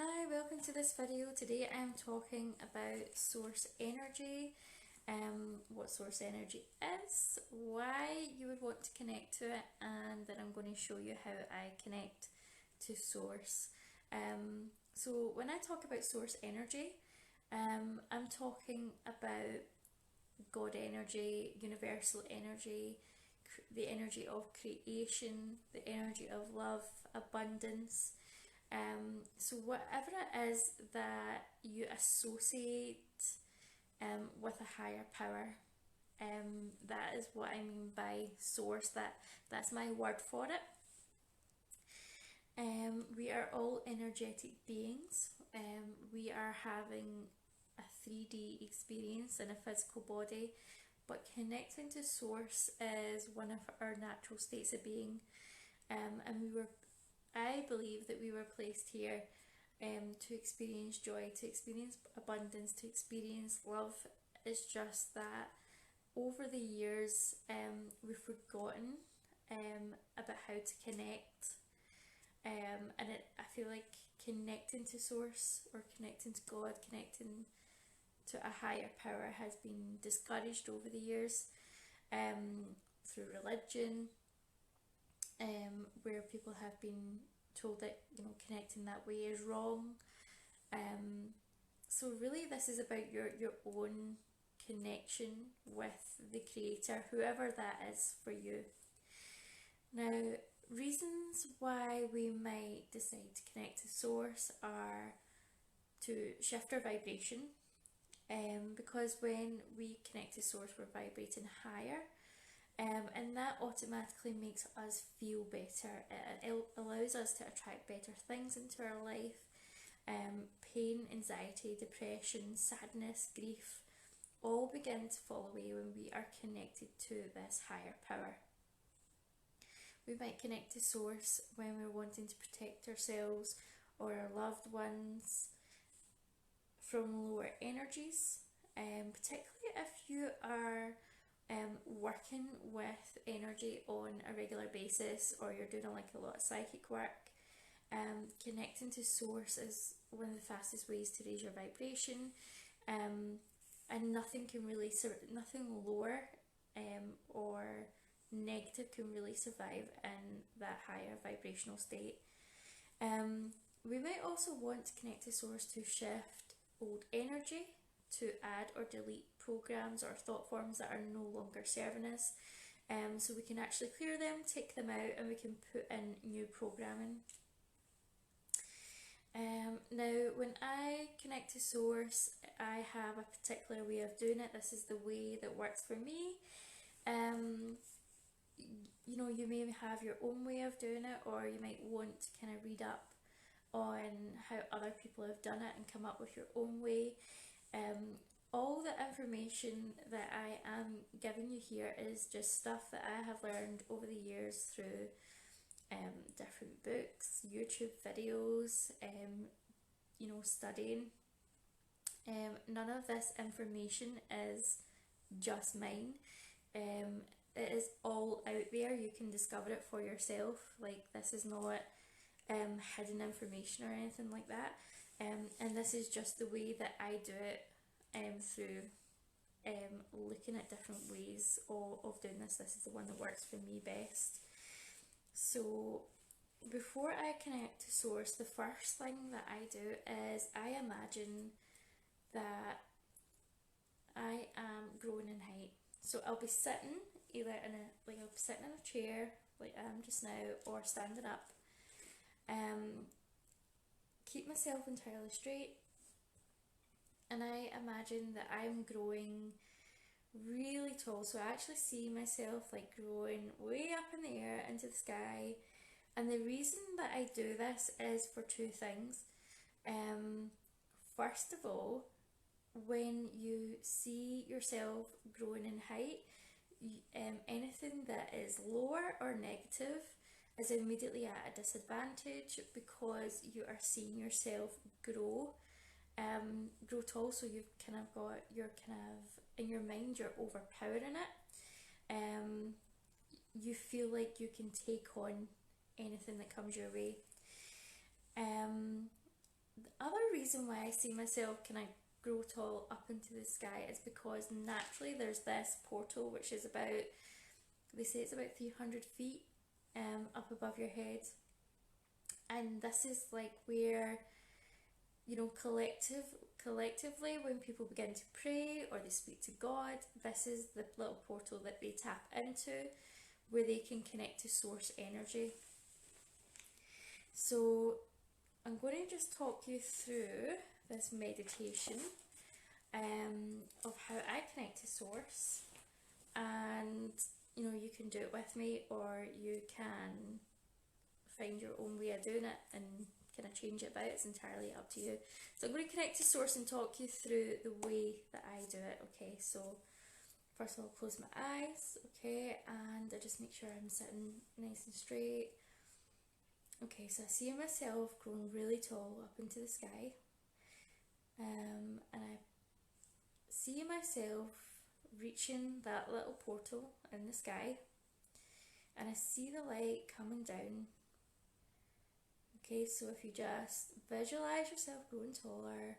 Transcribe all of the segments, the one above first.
Hi, welcome to this video. Today I'm talking about source energy, what source energy is, why you would want to connect to it, and then I'm going to show you how I connect to source. So when I talk about source energy, I'm talking about God energy, universal energy, the energy of creation, the energy of love, abundance. So whatever it is that you associate with a higher power, that is what I mean by source. That's my word for it. We are all energetic beings. We are having a 3D experience in a physical body, but connecting to source is one of our natural states of being. And I believe that we were placed here to experience joy, to experience abundance, to experience love. It's just that over the years we've forgotten about how to connect, I feel like connecting to source or connecting to God, connecting to a higher power has been discouraged over the years through religion, where people have been told that connecting that way is wrong. So really this is about your own connection with the creator, whoever that is for you. Now, reasons why we might decide to connect to source are to shift our vibration, because when we connect to source we're vibrating higher, and that automatically makes us feel better. It allows us to attract better things into our life. Pain, anxiety, depression, sadness, grief all begin to fall away when we are connected to this higher power. We might connect to source when we're wanting to protect ourselves or our loved ones from lower energies, particularly if you are working with energy on a regular basis, or you're doing like a lot of psychic work. Connecting to source is one of the fastest ways to raise your vibration, and nothing lower or negative can really survive in that higher vibrational state. We might also want to connect to source to shift old energy, to add or delete programs or thought forms that are no longer serving us, so we can actually clear them, take them out, and we can put in new programming. Now, when I connect to source, I have a particular way of doing it. This is the way that works for me. You may have your own way of doing it, or you might want to kind of read up on how other people have done it and come up with your own way. All the information that I am giving you here is just stuff that I have learned over the years through different books, YouTube videos, studying. None of this information is just mine. It is all out there. You can discover it for yourself. Like, this is not hidden information or anything like that. And this is just the way that I do it, through looking at different ways of doing this. This is the one that works for me best. So before I connect to source, the first thing that I do is I imagine that I am growing in height. So I'll be sitting either I'll be sitting in a chair like I am just now, or standing up. Keep myself entirely straight, and I imagine that I'm growing really tall. So I actually see myself like growing way up in the air into the sky. And the reason that I do this is for two things. First of all, when you see yourself growing in height, anything that is lower or negative is immediately at a disadvantage, because you are seeing yourself grow tall. So you've you're in your mind, you're overpowering it. You feel like you can take on anything that comes your way. the other reason why I see myself kind of grow tall up into the sky is because naturally there's this portal which is about, they say it's about 300 feet up above your head, and this is like where, you know, collectively when people begin to pray or they speak to God, this is the little portal that they tap into where they can connect to source energy. So I'm going to just talk you through this meditation of how I connect to source, and you know, you can do it with me or you can find your own way of doing it and kind of change it about. It's entirely up to you. So I'm going to connect to source and talk you through the way that I do it. Okay, so first of all, close my eyes, okay, and I just make sure I'm sitting nice and straight. Okay, so I see myself growing really tall up into the sky, and I see myself reaching that little portal in the sky, and I see the light coming down. Okay, so if you just visualize yourself growing taller,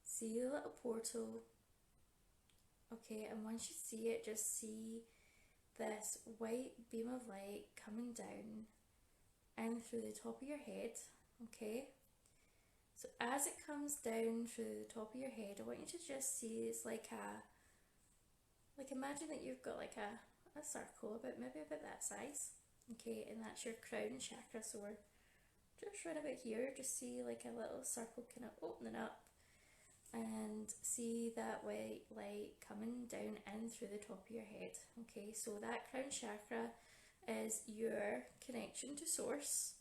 see the little portal, okay, and once you see it, just see this white beam of light coming down and through the top of your head, okay? So as it comes down through the top of your head, I want you to just see it's like imagine that you've got like a circle about maybe about that size, okay, and that's your crown chakra. So we're just right about here, just see like a little circle kind of opening up, and see that white light coming down in through the top of your head. Okay, so that crown chakra is your connection to source,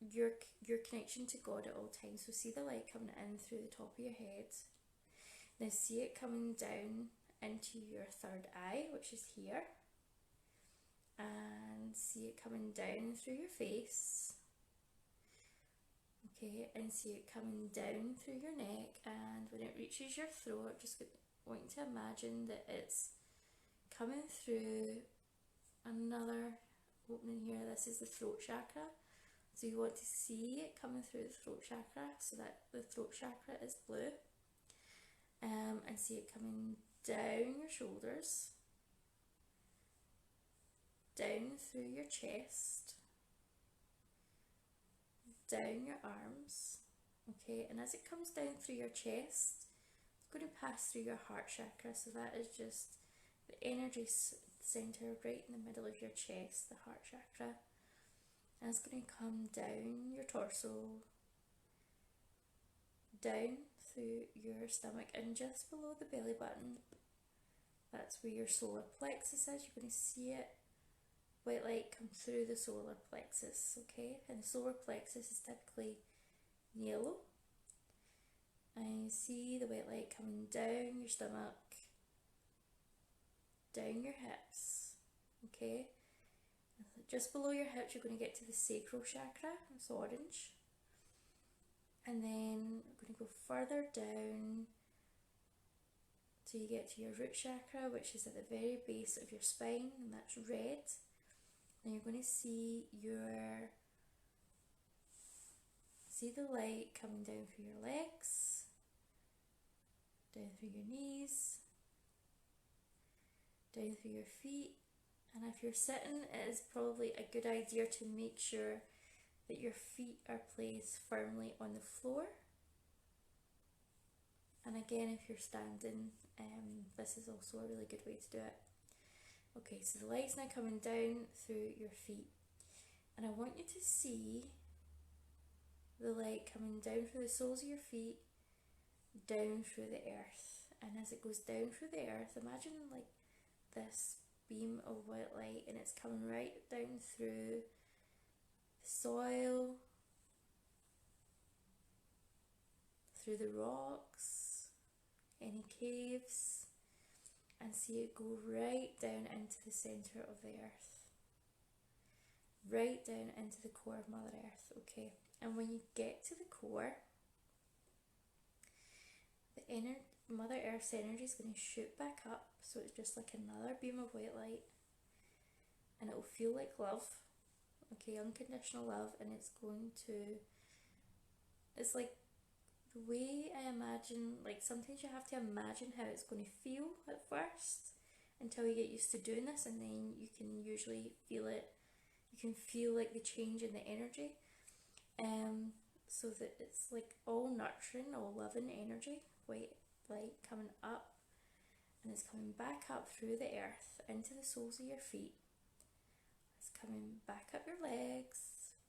your connection to God at all times. So see the light coming in through the top of your head. Now see it coming down into your third eye, which is here, and see it coming down through your face, okay, and see it coming down through your neck, and when it reaches your throat, just want you to imagine that it's coming through another opening here. This is the throat chakra, so you want to see it coming through the throat chakra so that the throat chakra is blue, and see it coming down your shoulders, down through your chest, down your arms, okay, and as it comes down through your chest, it's going to pass through your heart chakra. So that is just the energy center right in the middle of your chest, the heart chakra, and it's going to come down your torso, down through your stomach, and just below the belly button, that's where your solar plexus is. You're going to see it, white light come through the solar plexus, okay, and the solar plexus is typically yellow, and you see the white light coming down your stomach, down your hips, okay, just below your hips you're going to get to the sacral chakra, it's orange, and then we're going to go further down till you get to your root chakra, which is at the very base of your spine, and that's red. And you're going to see the light coming down through your legs, down through your knees, down through your feet, and if you're sitting, it is probably a good idea to make sure that your feet are placed firmly on the floor. And again, if you're standing, this is also a really good way to do it. Okay, so the light's now coming down through your feet, and I want you to see the light coming down through the soles of your feet, down through the earth, and as it goes down through the earth, imagine like this beam of white light, and it's coming right down through the soil, through the rocks, any caves, and see it go right down into the center of the earth, right down into the core of Mother Earth, okay? And when you get to the core, the Mother Earth's energy is going to shoot back up, so it's just like another beam of white light, and it will feel like love, okay, unconditional love, and it's like the way I imagine, like sometimes you have to imagine how it's going to feel at first until you get used to doing this, and then you can usually feel it. You can feel like the change in the energy, so that it's like all nurturing, all loving energy, white light coming up, and it's coming back up through the earth into the soles of your feet. It's coming back up your legs,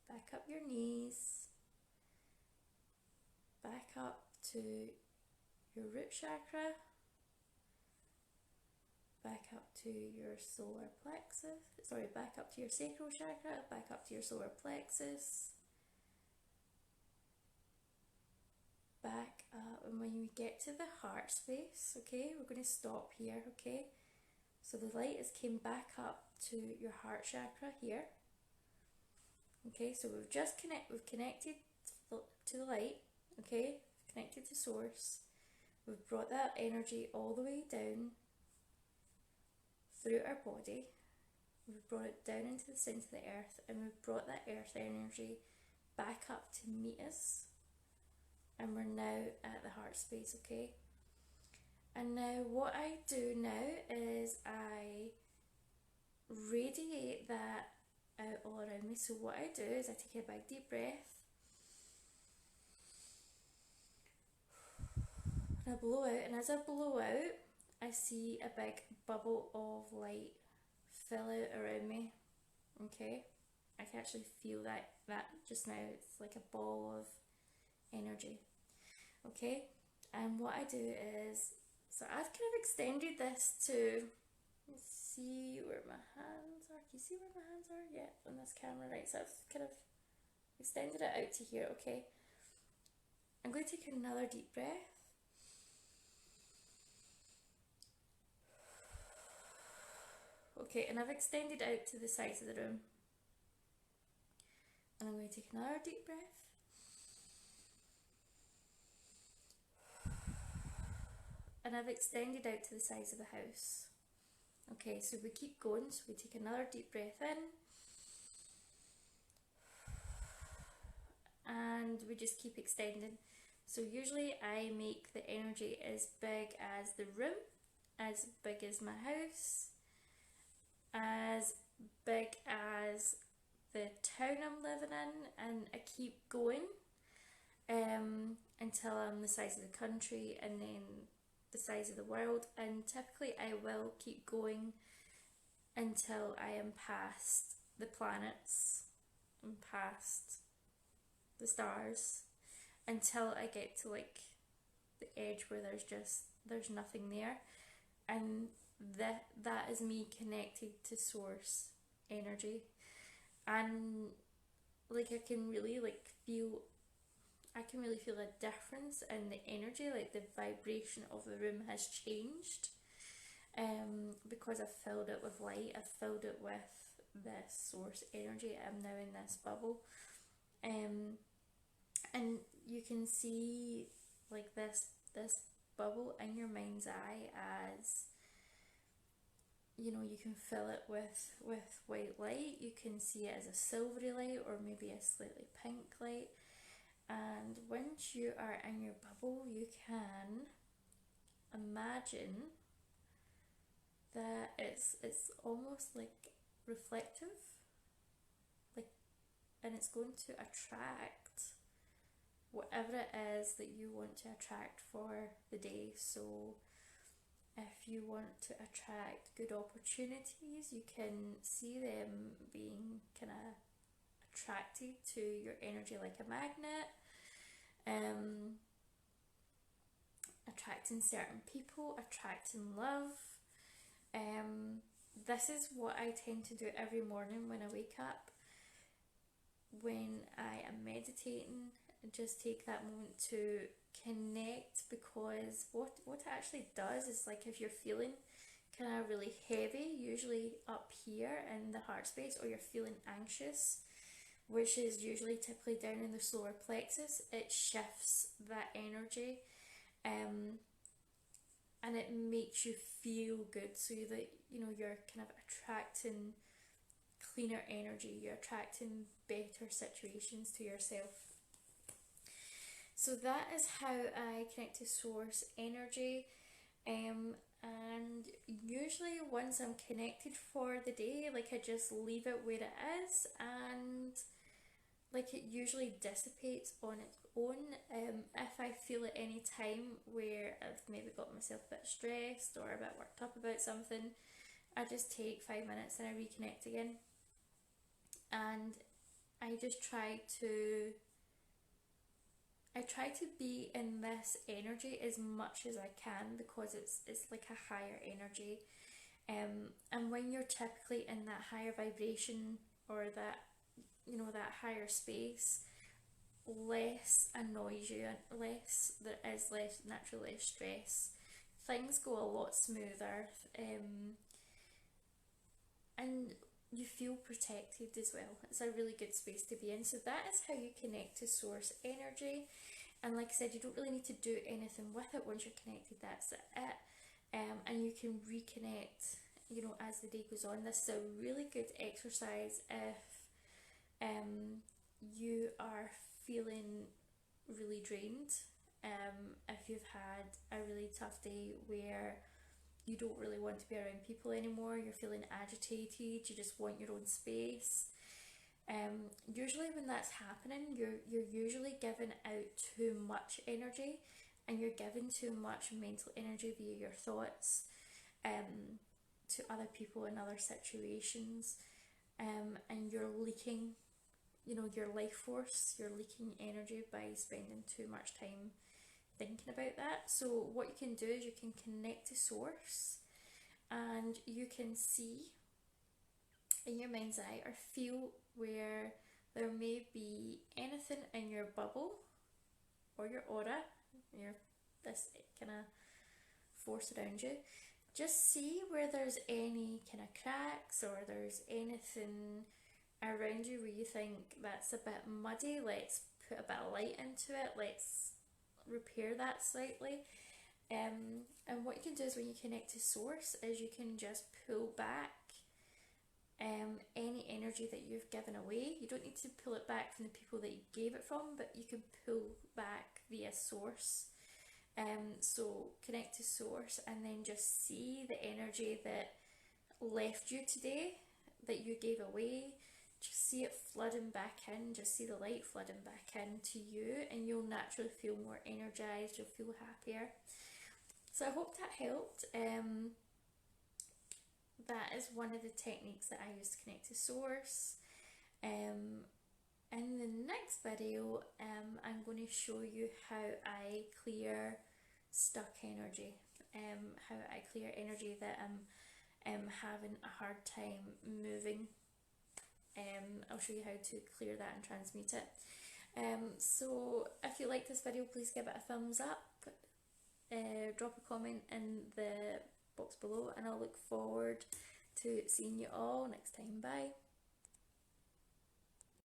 back up your knees, back up to your root chakra, back up to your solar plexus, back up to your sacral chakra, back up to your solar plexus, back up, and when you get to the heart space, okay, we're going to stop here, okay? So the light has came back up to your heart chakra here. Okay, so we've connected to the light, okay, connected to source. We've brought that energy all the way down through our body. We've brought it down into the center of the earth, and we've brought that earth energy back up to meet us. And we're now at the heart space, okay? And now what I do now is I radiate that out all around me. So what I do is I take a big deep breath and I blow out, and as I blow out I see a big bubble of light fill out around me. Okay, I can actually feel that just now. It's like a ball of energy. Okay, and what I do is, so I've kind of extended this to, let's see where my hands are. Can you see where my hands are? Yeah, on this camera, right? So I've kind of extended it out to here, okay? I'm going to take another deep breath. Okay, and I've extended out to the sides of the room. And I'm going to take another deep breath. And I've extended out to the sides of the house. Okay, so we keep going. So we take another deep breath in. And we just keep extending. So usually I make the energy as big as the room, as big as my house, as big as the town I'm living in, and I keep going until I'm the size of the country, and then the size of the world, and typically I will keep going until I am past the planets and past the stars, until I get to like the edge where there's nothing there, and that is me connected to source energy. And like I can really feel a difference in the energy, like the vibration of the room has changed, because I've filled it with light, I've filled it with this source energy. I'm now in this bubble, and you can see like this bubble in your mind's eye, as you know, you can fill it with white light, you can see it as a silvery light or maybe a slightly pink light. And once you are in your bubble, you can imagine that it's almost like reflective, like, and it's going to attract whatever it is that you want to attract for the day. So if you want to attract good opportunities, you can see them being kind of attracted to your energy like a magnet, attracting certain people, attracting love. This is what I tend to do every morning when I wake up. When I am meditating, just take that moment to connect, because what it actually does is, like, if you're feeling kind of really heavy, usually up here in the heart space, or you're feeling anxious, which is usually typically down in the solar plexus, it shifts that energy, and it makes you feel good, so that, you know, you're kind of attracting cleaner energy, you're attracting better situations to yourself. So that is how I connect to source energy. And usually once I'm connected for the day, like I just leave it where it is, and like it usually dissipates on its own. If I feel at any time where I've maybe got myself a bit stressed or a bit worked up about something, I just take 5 minutes and I reconnect again. And I just try to be in this energy as much as I can, because it's like a higher energy. And when you're typically in that higher vibration, or that, you know, that higher space, less annoys you, there is less naturally less stress. Things go a lot smoother, and you feel protected as well. It's a really good space to be in. So that is how you connect to source energy. And like I said, you don't really need to do anything with it. Once you're connected, that's it. And you can reconnect, you know, as the day goes on. This is a really good exercise if you are feeling really drained, if you've had a really tough day where you don't really want to be around people anymore, you're feeling agitated, you just want your own space. Usually when that's happening, you're usually giving out too much energy, and you're giving too much mental energy via your thoughts, to other people in other situations, and you're leaking, you know, your life force, you're leaking energy by spending too much time thinking about that. So what you can do is you can connect to source, and you can see in your mind's eye or feel where there may be anything in your bubble or your aura, this kind of force around you. Just see where there's any kind of cracks, or there's anything around you where you think that's a bit muddy. Let's put a bit of light into it, let's repair that slightly. And what you can do is, when you connect to source, is you can just pull back any energy that you've given away. You don't need to pull it back from the people that you gave it from, but you can pull back via source. So connect to source, and then just see the energy that left you today, that you gave away. Just see it flooding back in, just see the light flooding back into you, and you'll naturally feel more energized, you'll feel happier. So I hope that helped. That is one of the techniques that I use to connect to source. In the next video, I'm going to show you how I clear stuck energy, how I clear energy that I'm having a hard time moving. I'll show you how to clear that and transmute it. So if you like this video, please give it a thumbs up, drop a comment in the box below, and I'll look forward to seeing you all next time. Bye.